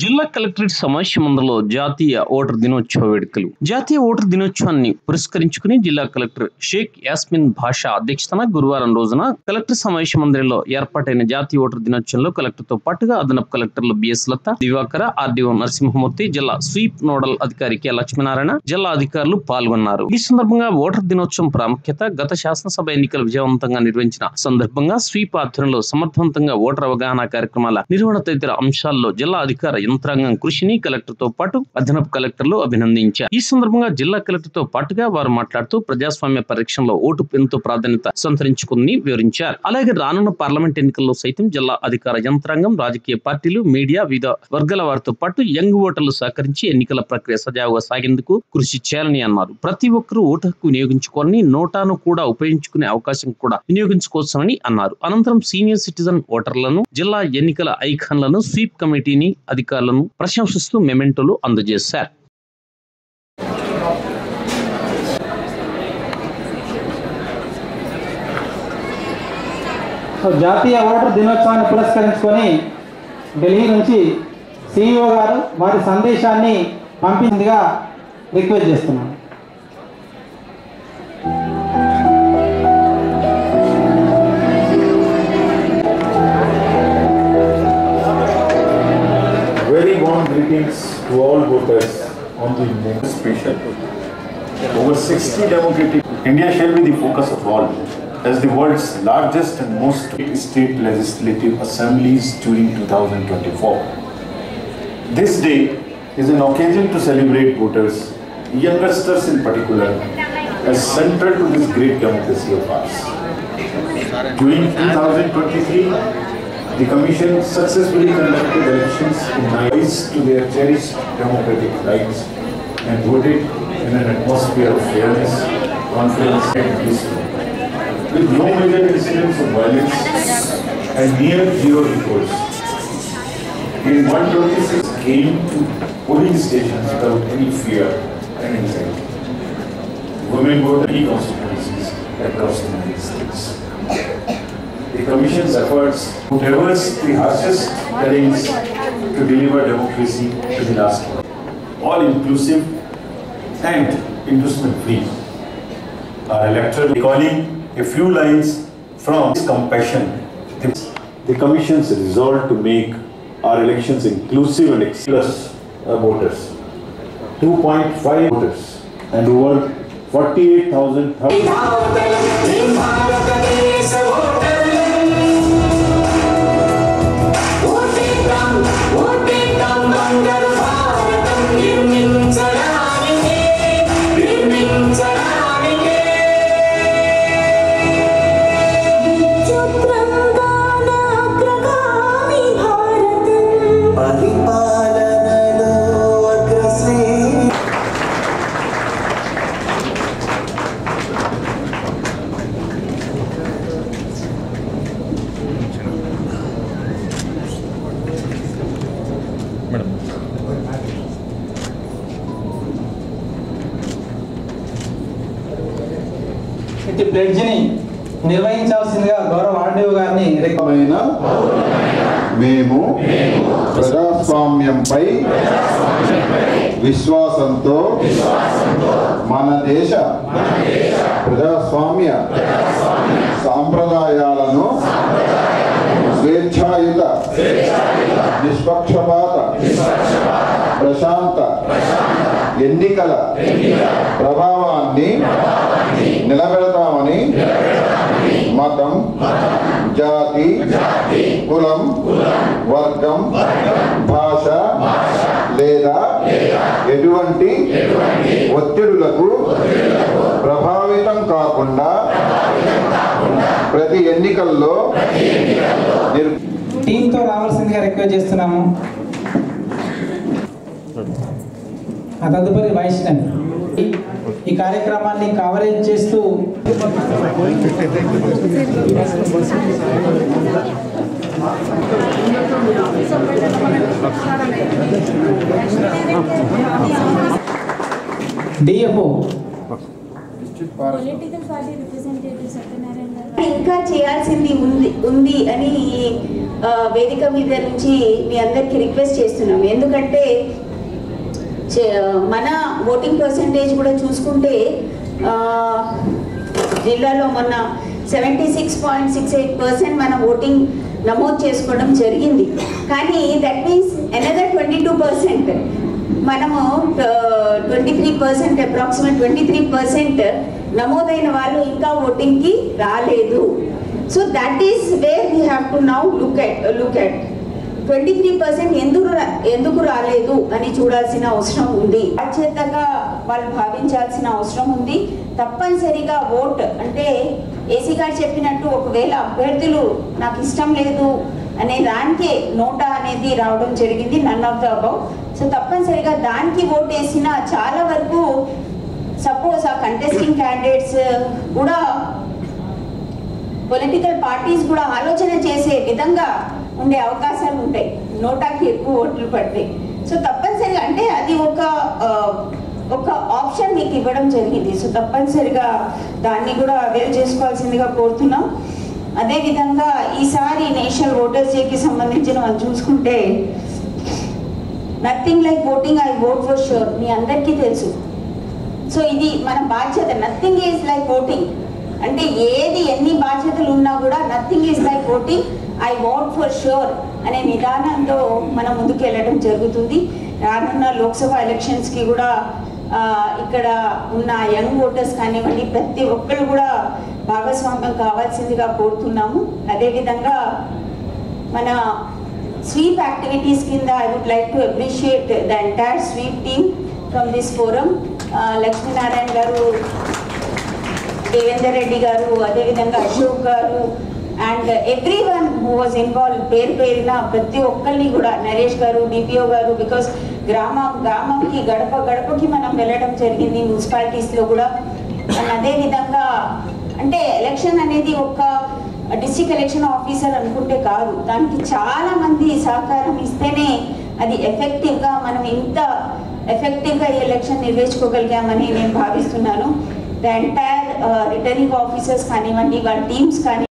జిల్లా కలెక్టరేట్ సమావేశ మందిరంలో జాతీయ ఓటర్ దినోత్సవ వేడుకలు. జాతీయ ఓటర్ దినోత్సవాన్ని పురస్కరించుకుని జిల్లా కలెక్టర్ షేక్ యాస్మిన్ భాషా అధ్యక్షతన గురువారం రోజున కలెక్టర్ సమావేశ మందిరంలో ఏర్పాటైన జాతీయ ఓటర్ దినోత్సవంలో కలెక్టర్ తో పాటుగా అదనపు కలెక్టర్లు బిఎస్ లత, దివాకర, ఆర్డీఓ నరసింహమూర్తి, జిల్లా స్వీప్ నోడల్ అధికారి కె లక్ష్మీనారాయణ, జిల్లా అధికారులు పాల్గొన్నారు. ఈ సందర్భంగా ఓటర్ దినోత్సవం ప్రాముఖ్యత, గత శాసనసభ ఎన్నికలు విజయవంతంగా నిర్వహించిన సందర్భంగా స్వీప్ ఆధ్వర్యంలో సమర్థవంతంగా ఓటర్ అవగాహన కార్యక్రమాల నిర్వహణ తదితర అంశాల్లో జిల్లా అధికార యంత్రాంగం కృషిని కలెక్టర్ తో పాటు అదనపు కలెక్టర్లు అభినందించారు. ఈ సందర్భంగా జిల్లా కలెక్టర్ తో పాటుగా వారు మాట్లాడుతూ ప్రజాస్వామ్య పరిరక్షణలో ఓటు ఎంతో ప్రాధాన్యత సంతరించుకుందని వివరించారు. అలాగే రానున్న పార్లమెంట్ ఎన్నికల్లో సైతం జిల్లా అధికార యంత్రాంగం, రాజకీయ పార్టీలు, మీడియా, వివిధ వర్గాల వారితో పాటు యంగ్ ఓటర్లు సహకరించి ఎన్నికల ప్రక్రియ సజావుగా సాగేందుకు కృషి చేయాలని అన్నారు. ప్రతి ఒక్కరూ ఓటు హక్కు వినియోగించుకోవాలని, నోటాను కూడా ఉపయోగించుకునే అవకాశం కూడా వినియోగించుకోవచ్చని అన్నారు. అనంతరం సీనియర్ సిటిజన్ ఓటర్లను, జిల్లా ఎన్నికల ఐకాన్లను, స్వీప్ కమిటీని, అధికారులను ప్రశంసిస్తూ మెమెంటోలు అందజేశారు. జాతీయ ఓటర్ దినోత్సవాన్ని పురస్కరించుకొని ఢిల్లీ నుంచి సిఇఓ గారు వారి సందేశాన్ని పంపిందిగా రిక్వెస్ట్ చేస్తున్నాను. Very warm greetings to all voters on the most special. Over 60 democratic India shall be the focus of all. As the world's largest and most state legislative assemblies during 2024. This day is an occasion to celebrate voters, youngsters in particular, as central to this great democracy of ours. During 2023, the Commission successfully conducted elections in ties to their cherished democratic rights and voted in an atmosphere of fairness, confidence and peace. With no major incidents of violence and near zero recourse. In 126 came to polling stations without any fear and anxiety. Women voted in constituencies across the United States. The Commission's efforts to traverse the harshest terrains to deliver democracy to the last one. All inclusive and inducement free. Our electoral recalling a few lines from compassion. The Commission's resolve to make our elections inclusive and plus voters. 2.5 voters and over 48,000. ఇటు ప్లెడ్జ్ని నిర్వహించాల్సిందిగా గౌరవ RDO గారిని మేము ప్రజాస్వామ్యంపై విశ్వాసంతో మన దేశ ప్రజాస్వామ్య సాంప్రదాయాలను స్వేచ్ఛాయుత, నిష్పక్షపాత, ప్రశాంత ఎన్నికల ప్రభావాన్ని నిలబెడతామని మతం, జాతి, కులం, వర్గం, భాష లేదా ఎటువంటి ఒత్తిడులకు ప్రభావితం కాకుండా ప్రతి ఎన్నికల్లో టీంతో రావాల్సిందిగా రిక్వెస్ట్ చేస్తున్నాము. తదుపరి వైష్ణవి ఈ కార్యక్రమాన్ని కవరేజ్ చేస్తూ డిఎఫ్ఓ ఇంకా చేయాల్సింది ఉంది అని వేదిక మీద నుంచి మీ అందరికీ రిక్వెస్ట్ చేస్తున్నాం. ఎందుకంటే మన ఓటింగ్ పర్సెంటేజ్ కూడా చూసుకుంటే జిల్లాలో మొన్న 76.68% మన ఓటింగ్ నమోదు చేసుకోవడం జరిగింది. కానీ దట్ మీన్స్ అనదర్ 22% మనము 23% అప్రాక్సిమేట్ 23% నమోదైన వాళ్ళు ఇంకా ఓటింగ్కి రాలేదు. So that is where we have to now look at 23% ఎందుకు రాలేదు అని చూడాల్సిన అవసరం ఉంది. బాధ్యతగా వాళ్ళు భావించాల్సిన అవసరం ఉంది. తప్పనిసరిగా ఓట్ అంటే ఏసీ గారు చెప్పినట్టు ఒకవేళ అభ్యర్థులు నాకు ఇష్టం లేదు అనే దానికే నోటా అనేది రావడం జరిగింది, none of the above. So తప్పనిసరిగా దానికి ఓట్ వేసిన చాలా వరకు సపోజ్ ఆ కంటెస్టింగ్ క్యాండిడేట్స్ కూడా పొలిటికల్ పార్టీస్ కూడా ఆలోచన చేసే విధంగా ఉండే అవకాశాలు ఉంటాయి, నోటాకి ఎక్కువ ఓట్లు పడితే. సో తప్పనిసరిగా అంటే అది ఒక ఆప్షన్ మీకు ఇవ్వడం జరిగింది. సో తప్పనిసరిగా దాన్ని కూడా అవైల్ చేసుకోవాల్సిందిగా కోరుతున్నాం. అదేవిధంగా ఈసారి నేషనల్ ఓటర్స్ డేకి సంబంధించిన మనం చూసుకుంటే nothing like voting, I vote for sure, మీ అందరికీ తెలుసు. సో ఇది మన బాధ్యత. నథింగ్ ఈజ్ లైక్ ఓటింగ్ అంటే ఏది ఎన్ని బాధ్యతలు ఉన్నా కూడా nothing is like voting, I vote for sure అనే నిదానంతో మనం ముందుకు వెళ్ళడం జరుగుతుంది. రానున్న లోక్సభ ఎలక్షన్స్కి కూడా ఇక్కడ ఉన్న యంగ్ ఓటర్స్ కానివ్వండి ప్రతి ఒక్కరు కూడా భాగస్వామ్యం కావాల్సిందిగా కోరుతున్నాము. అదేవిధంగా మన స్వీప్ యాక్టివిటీస్ కింద I would like to appreciate the entire sweep team from this forum. Lakshminarayana గారు, దేవేందర్ రెడ్డి గారు, అదేవిధంగా అశోక్ గారు and everyone who was involve, పేరున ప్రతి ఒక్కరిని కూడా, నరేష్ గారు, డిపిఓ గారు, బికాస్ గ్రామంకి గడపకి మనం వెళ్ళడం జరిగింది మున్సిపాలిటీస్లో కూడా. అండ్ అదేవిధంగా అంటే ఎలక్షన్ అనేది ఒక డిస్ట్రిక్ట్ ఎలక్షన్ ఆఫీసర్ అనుకుంటే కాదు, దానికి చాలా మంది సహకారం ఇస్తేనే అది ఎఫెక్టివ్గా మనం ఇంత ఎఫెక్టివ్గా ఈ ఎలక్షన్ నిర్వహించుకోగలిగామని నేను భావిస్తున్నాను. ద ఎంటైర్ రిటర్నింగ్ ఆఫీసర్స్ కానివ్వండి, వాళ్ళ టీమ్స్ కానీ